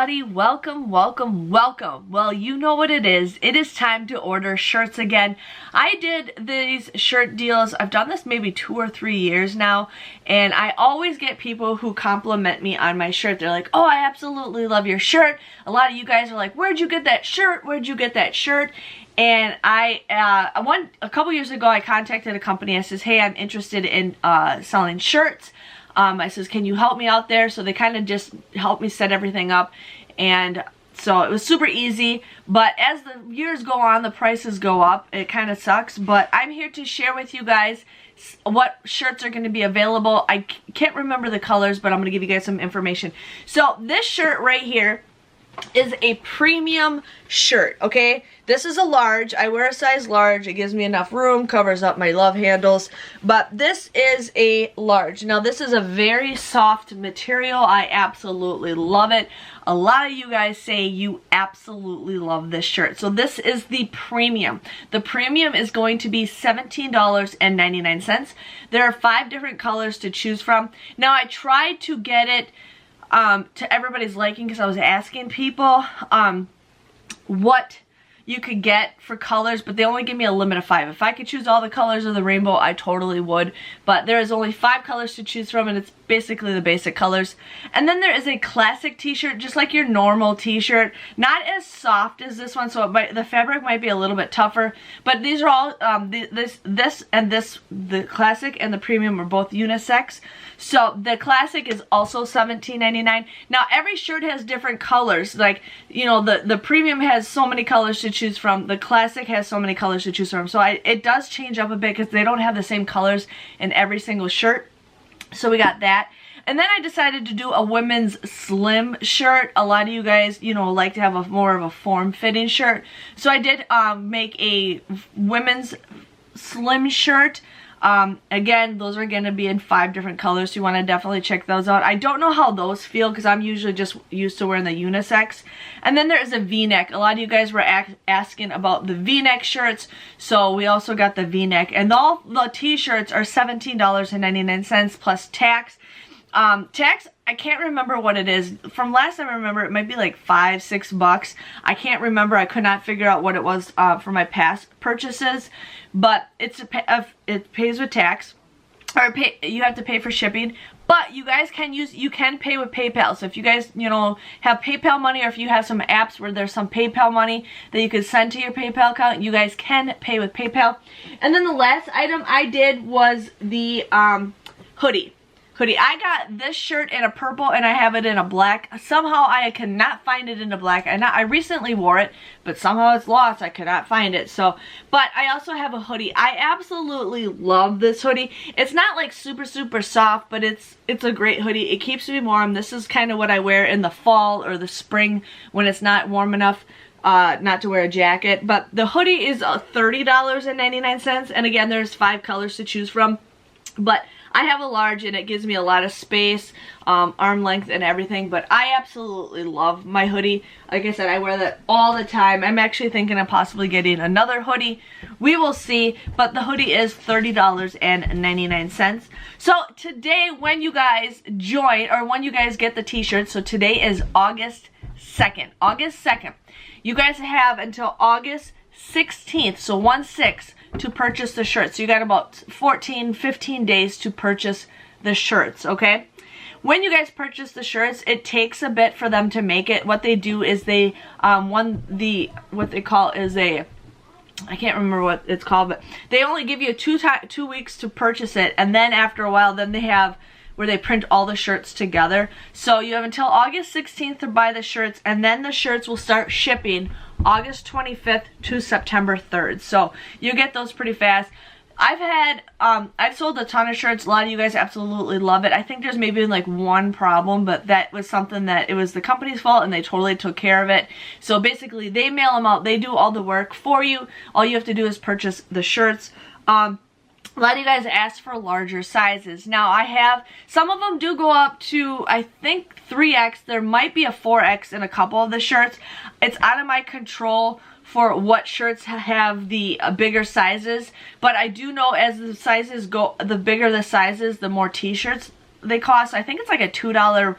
everybody, welcome. Well, you know what it is. It is time to order shirts again. I did these shirt deals. I've done this maybe 2 or 3 years now, and I always get people who compliment me on my shirt. They're like, oh, I absolutely love your shirt. A lot of you guys are like, where'd you get that shirt? Where'd you get that shirt? And a couple years ago, I contacted a company. I says, hey, I'm interested in selling shirts. I says, can you help me out there? So they kind of just helped me set everything up. And so it was super easy. But as the years go on, the prices go up. It kind of sucks. But I'm here to share with you guys what shirts are going to be available. I can't remember the colors, but I'm going to give you guys some information. So this shirt right here is a premium shirt, okay? This is a large. I wear a size large. It gives me enough room, covers up my love handles, but this is a large. Now this is a very soft material. I absolutely love it. A lot of you guys say you absolutely love this shirt. So this is the premium. The premium is going to be $17.99. There are 5 different colors to choose from. Now I tried to get it to everybody's liking because I was asking people what you could get for colors, but they only give me a limit of 5. If I could choose all the colors of the rainbow, I totally would, but there is only 5 colors to choose from, and it's basically the basic colors. And then there is a classic t-shirt, just like your normal t-shirt, not as soft as this one, so the fabric might be a little bit tougher, but these are all the classic and the premium are both unisex. So the classic is also $17.99. Now every shirt has different colors. Like, you know, the premium has so many colors to choose from. The classic has so many colors to choose from. So it does change up a bit because they don't have the same colors in every single shirt. So we got that. And then I decided to do a women's slim shirt. A lot of you guys, you know, like to have a more of a form-fitting shirt. So I did make a women's slim shirt. Again, those are going to be in 5 different colors, so you want to definitely check those out. I don't know how those feel because I'm usually just used to wearing the unisex. And then there is a V-neck. A lot of you guys were asking about the V-neck shirts, so we also got the V-neck. And all the t-shirts are $17.99 plus tax. Tax, I can't remember what it is. From last time I remember, it might be like $5-6. I can't remember. I could not figure out what it was for my past purchases. But it pays with tax, or you have to pay for shipping. But you guys can pay with PayPal. So if you guys, you know, have PayPal money, or if you have some apps where there's some PayPal money that you could send to your PayPal account, you guys can pay with PayPal. And then the last item I did was the hoodie. I got this shirt in a purple and I have it in a black. Somehow I cannot find it in a black. I recently wore it, but somehow it's lost. I cannot find it. So, but I also have a hoodie. I absolutely love this hoodie. It's not like super soft, but it's a great hoodie. It keeps me warm. This is kind of what I wear in the fall or the spring when it's not warm enough not to wear a jacket. But the hoodie is $30.99, and again, there's 5 colors to choose from. But I have a large and it gives me a lot of space, arm length and everything, but I absolutely love my hoodie. Like I said, I wear that all the time. I'm actually thinking of possibly getting another hoodie. We will see, but the hoodie is $30.99. So today, when you guys join, or when you guys get the t-shirts, so today is August 2nd. August 2nd. You guys have until August 16th, so 1/6, to purchase the shirts. So you got about 14-15 days to purchase the shirts, okay? When you guys purchase the shirts, it takes a bit for them to make it. What they do is they what they call is I can't remember what it's called, but they only give you 2 weeks to purchase it, and then after a while, then they have where they print all the shirts together. So you have until August 16th to buy the shirts, and then the shirts will start shipping August 25th to September 3rd. So you get those pretty fast. I've sold a ton of shirts. A lot of you guys absolutely love it. I think there's maybe like 1 problem, but that was something that it was the company's fault and they totally took care of it. So basically they mail them out. They do all the work for you. All you have to do is purchase the shirts. A lot of you guys asked for larger sizes. Now I have, some of them do go up to, I think 3X. There might be a 4X in a couple of the shirts. It's out of my control for what shirts have the bigger sizes. But I do know as the sizes go, the bigger the sizes, the more t-shirts they cost. I think it's like a $2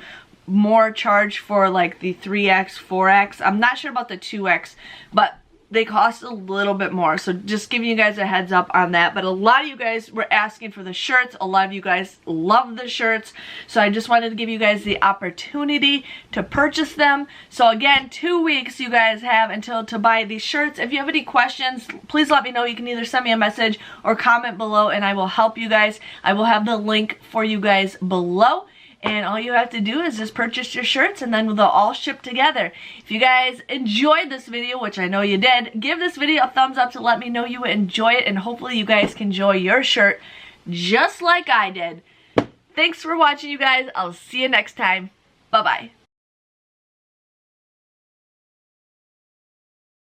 more charge for like the 3X, 4X. I'm not sure about the 2X, but they cost a little bit more, so just giving you guys a heads up on that. But a lot of you guys were asking for the shirts. A lot of you guys love the shirts, so I just wanted to give you guys the opportunity to purchase them. So again, 2 weeks you guys have until to buy these shirts. If you have any questions, please let me know. You can either send me a message or comment below and I will help you guys. I will have the link for you guys below. And all you have to do is just purchase your shirts and then they'll all ship together. If you guys enjoyed this video, which I know you did, give this video a thumbs up to let me know you enjoy it. And hopefully you guys can enjoy your shirt just like I did. Thanks for watching, you guys. I'll see you next time. Bye-bye.